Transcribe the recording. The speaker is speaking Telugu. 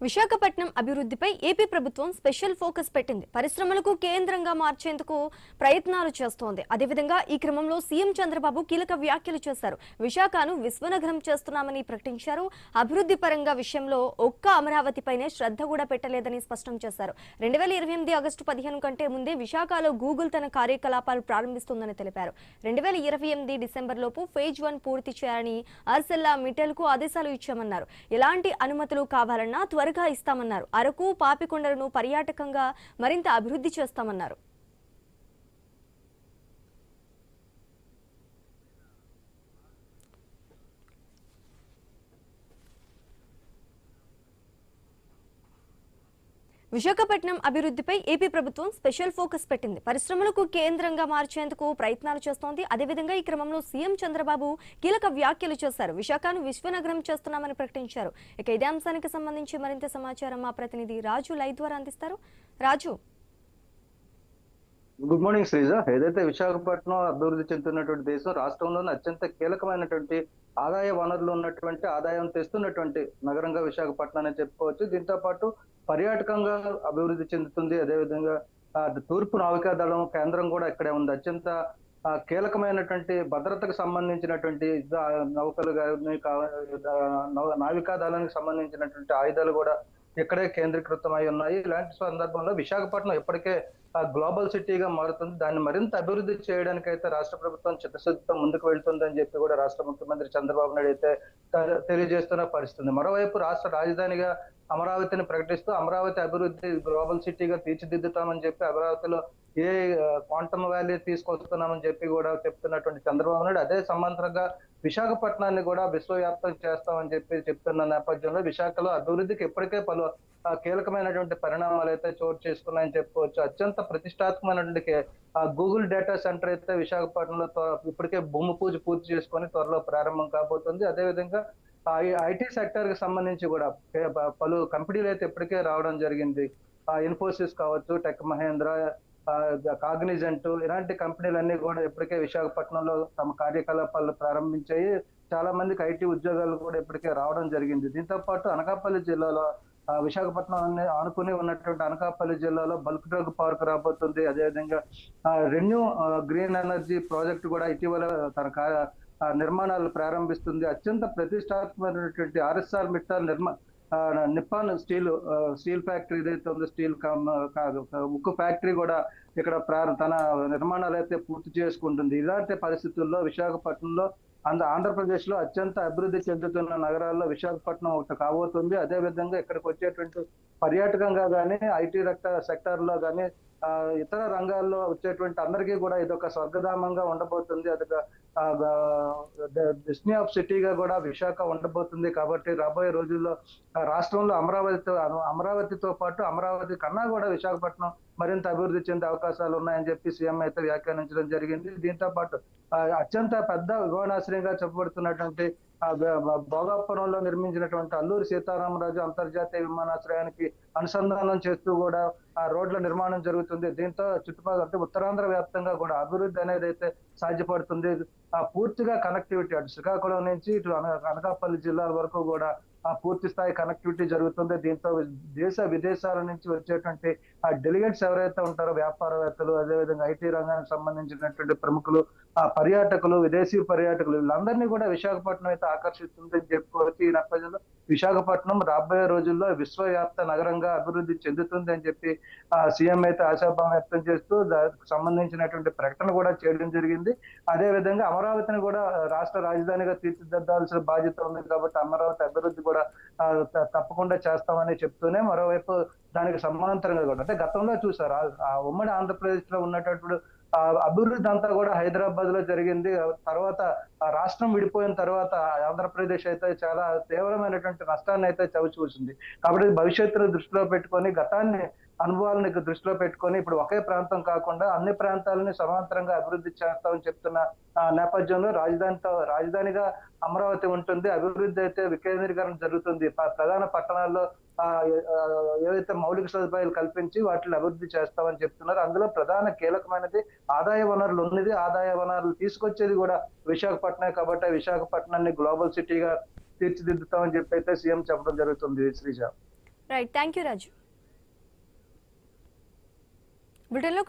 విశాఖపట్నం అభివృద్ధిపై ఏపీ ప్రభుత్వం స్పెషల్ ఫోకస్ పెట్టింది. పరిశ్రమలకు కేంద్రంగా మార్చేందుకు ప్రయత్నాలు చేస్తోంది. అదేవిధంగా ఈ క్రమంలో సీఎం చంద్రబాబు కీలక వ్యాఖ్యలు చేశారు. విశాఖను విశ్వనగరం చేస్తున్నామని ప్రకటించారు. అభివృద్ధి పరంగా విషయంలో ఒక్క అమరావతిపైనే శ్రద్ధ కూడా పెట్టలేదని స్పష్టం చేశారు. 2028 ఆగస్టు 15 కంటే ముందే విశాఖలో గూగుల్ తన కార్యకలాపాలు ప్రారంభిస్తుందని తెలిపారు. 2028 డిసెంబర్ లోపు ఫేజ్ 1 పూర్తి చేయాలని ఆర్సెల్లా మిటెల్కు ఆదేశాలు ఇచ్చామన్నారు. ఎలాంటి అనుమతులు కావాలన్నా త్వరగా ఇస్తామన్నారు. అరకు, పాపికొండలను పర్యాటకంగా మరింత అభివృద్ధి చేస్తామన్నారు. విశాఖపట్నం అభివృద్ధిపై ఏపీ ప్రభుత్వం స్పెషల్ ఫోకస్ పెట్టింది. పరిశ్రమలకు కేంద్రంగా మార్చేందుకు ప్రయత్నాలు చేస్తోంది. అదేవిధంగా ఈ క్రమంలో సీఎం చంద్రబాబు కీలక వ్యాఖ్యలు చేశారు. విశాఖను విశ్వనగరం చేస్తున్నామని ప్రకటించారు. ఇక ఇదే అంశానికి సంబంధించి మరింత సమాచారం మా ప్రతినిధి రాజు లైవ్ ద్వారా అందిస్తారు. రాజు, గుడ్ మార్నింగ్ శ్రీజ. ఏదైతే విశాఖపట్నం అభివృద్ధి చెందుతున్నటువంటి దేశం, రాష్ట్రంలోనే అత్యంత కీలకమైనటువంటి ఆదాయ వనరులు ఉన్నటువంటి, ఆదాయం తెస్తున్నటువంటి నగరంగా విశాఖపట్నం అని చెప్పుకోవచ్చు. దీంతో పాటు పర్యాటకంగా అభివృద్ధి చెందుతుంది. అదేవిధంగా తూర్పు నావికా దళం కేంద్రం కూడా ఇక్కడే ఉంది. అత్యంత కీలకమైనటువంటి భద్రతకు సంబంధించినటువంటి నౌకలు నావికా దళానికి సంబంధించినటువంటి ఆయుధాలు కూడా ఇక్కడే కేంద్రీకృతమై ఉన్నాయి. ఇలాంటి సందర్భంలో విశాఖపట్నం ఇప్పటికే గ్లోబల్ సిటీగా మారుతుంది. దాన్ని మరింత అభివృద్ధి చేయడానికి అయితే రాష్ట్ర ప్రభుత్వం చిత్తశుద్ధితో ముందుకు వెళ్తుందని చెప్పి కూడా రాష్ట్ర ముఖ్యమంత్రి చంద్రబాబు నాయుడు అయితే తెలియజేస్తున్న పరిస్థితి. మరోవైపు రాష్ట్ర రాజధానిగా అమరావతిని ప్రకటిస్తూ అమరావతి అభివృద్ధి గ్లోబల్ సిటీగా తీర్చిదిద్దుతామని చెప్పి అమరావతిలో ఏ క్వాంటమ్ వ్యాలీ తీసుకొస్తున్నామని చెప్పి కూడా చెప్తున్నటువంటి చంద్రబాబు నాయుడు అదే సమాంతరంగా విశాఖపట్నాన్ని కూడా విశ్వవ్యాప్తం చేస్తామని చెప్పి చెప్తున్న నేపథ్యంలో విశాఖలో అభివృద్ధికి ఇప్పటికే పలు కీలకమైనటువంటి పరిణామాలు అయితే చోటు చేసుకున్నాయని చెప్పుకోవచ్చు. అత్యంత ప్రతిష్టాత్మకమైనటువంటి గూగుల్ డేటా సెంటర్ అయితే విశాఖపట్నంలో ఇప్పటికే భూమి పూజ పూర్తి చేసుకొని త్వరలో ప్రారంభం కాబోతుంది. అదేవిధంగా ఐటీ సెక్టర్ కి సంబంధించి కూడా పలు కంపెనీలు అయితే ఇప్పటికే రావడం జరిగింది. ఇన్ఫోసిస్ కావచ్చు, టెక్ మహేంద్ర, కాగ్నిజెంట్, ఇలాంటి కంపెనీలన్నీ కూడా ఇప్పటికే విశాఖపట్నంలో తమ కార్యకలాపాలు ప్రారంభించాయి. చాలా మందికి ఐటీ ఉద్యోగాలు కూడా ఇప్పటికే రావడం జరిగింది. దీంతో పాటు అనకాపల్లి జిల్లాలో విశాఖపట్నం ఆనుకుని ఉన్నటువంటి అనకాపల్లి జిల్లాలో బల్క్ డ్రగ్ పార్క్ రాబోతుంది. అదేవిధంగా రెన్యూ గ్రీన్ ఎనర్జీ ప్రాజెక్టు కూడా ఇటీవల తన నిర్మాణాలు ప్రారంభిస్తుంది. అత్యంత ప్రతిష్టాత్మకమైనటువంటి Arcelor Mittal Nippon steel factory ఏదైతే ఉందో, స్టీల్ కాదు ఉక్కు ఫ్యాక్టరీ కూడా ఇక్కడ తన నిర్మాణాలు అయితే పూర్తి చేసుకుంటుంది. ఇలాంటి పరిస్థితుల్లో విశాఖపట్నంలో ఆంధ్రప్రదేశ్ లో అత్యంత అభివృద్ధి చెందుతున్న నగరాల్లో విశాఖపట్నం ఒకటి కాబోతుంది. అదే విధంగా ఇక్కడికి వచ్చేటువంటి పర్యాటకంగా కానీ, ఐటీ సెక్టర్ లో కానీ, ఇతర రంగాల్లో వచ్చేటువంటి అందరికీ కూడా ఇదొక స్వర్గధామంగా ఉండబోతుంది. అదొక డిస్నీ ఆఫ్ సిటీగా కూడా విశాఖ ఉండబోతుంది. కాబట్టి రాబోయే రోజుల్లో రాష్ట్రంలో అమరావతితో పాటు అమరావతి కన్నా కూడా విశాఖపట్నం మరింత అభివృద్ధి చెందే అవకాశాలు ఉన్నాయని చెప్పి సీఎం అయితే వ్యాఖ్యానించడం జరిగింది. దీంతో పాటు అత్యంత పెద్ద విమానాశ్రయంగా చెప్పబడుతున్నటువంటి భోగాపురంలో నిర్మించినటువంటి అల్లూరి సీతారామరాజు అంతర్జాతీయ విమానాశ్రయానికి అనుసంధానం చేస్తూ కూడా ఆ రోడ్ల నిర్మాణం జరుగుతుంది. దీంతో చుట్టుపక్కల అంటే ఉత్తరాంధ్ర వ్యాప్తంగా కూడా అభివృద్ధి అనేది అయితే సాధ్యపడుతుంది. పూర్తిగా కనెక్టివిటీ అటు శ్రీకాకుళం నుంచి ఇటు అనకాపల్లి జిల్లాల వరకు కూడా పూర్తి స్థాయి కనెక్టివిటీ జరుగుతుంది. దీంతో దేశ విదేశాల నుంచి వచ్చేటువంటి డెలిగేట్స్ ఎవరైతే ఉంటారో, వ్యాపారవేత్తలు, అదేవిధంగా ఐటీ రంగానికి సంబంధించినటువంటి ప్రముఖులు, పర్యాటకులు, విదేశీ పర్యాటకులు, వీళ్ళందరినీ కూడా విశాఖపట్నం అయితే ఆకర్షిస్తుందని చెప్పుకోవచ్చు. ఈ నేపథ్యంలో విశాఖపట్నం రాబోయే రోజుల్లో విశ్వవ్యాప్త నగరంగా అభివృద్ధి చెందుతుంది అని చెప్పి సీఎం అయితే ఆశాభావం వ్యక్తం చేస్తూ దానికి సంబంధించినటువంటి ప్రకటన కూడా చేయడం జరిగింది. అదే విధంగా అమరావతిని కూడా రాష్ట్ర రాజధానిగా తీర్చిదిద్దాల్సిన బాధ్యత ఉంది. కాబట్టి అమరావతి అభివృద్ధి కూడా తప్పకుండా చేస్తామని చెప్తూనే మరోవైపు దానికి సమాంతరంగా కూడా అంటే గతంలో చూసారు ఉమ్మడి ఆంధ్రప్రదేశ్ లో ఉన్నటువంటి అభివృద్ధి అంతా కూడా హైదరాబాద్ లో జరిగింది. తర్వాత రాష్ట్రం విడిపోయిన తర్వాత ఆంధ్రప్రదేశ్ అయితే చాలా తీవ్రమైనటువంటి నష్టాన్ని అయితే చవిచూసింది. కాబట్టి భవిష్యత్తును దృష్టిలో పెట్టుకొని, గతాన్ని అనుభవాలను దృష్టిలో పెట్టుకొని ఇప్పుడు ఒకే ప్రాంతం కాకుండా అన్ని ప్రాంతాలని సమాంతరంగా అభివృద్ధి చేస్తామని చెప్తున్న నేపథ్యంలో రాజధానిగా అమరావతి ఉంటుంది. అభివృద్ధి అయితే వికేంద్రీకరణ జరుగుతుంది. ప్రధాన పట్టణాల్లో ఏవైతే మౌలిక సదుపాయాలు కల్పించి వాటిని అభివృద్ధి చేస్తామని చెప్తున్నారు. అందులో ప్రధాన కీలకమైనది ఆదాయ వనరులు ఉన్నది. ఆదాయ వనరులు తీసుకొచ్చేది కూడా విశాఖపట్నం కాబట్టి విశాఖపట్నాన్ని గ్లోబల్ సిటీగా తీర్చిదిద్దుతామని చెప్పి అయితే సీఎం చెప్పడం జరుగుతుంది. శ్రీజ, రైట్, థ్యాంక్ యూ రాజు. బ్రిటన్లో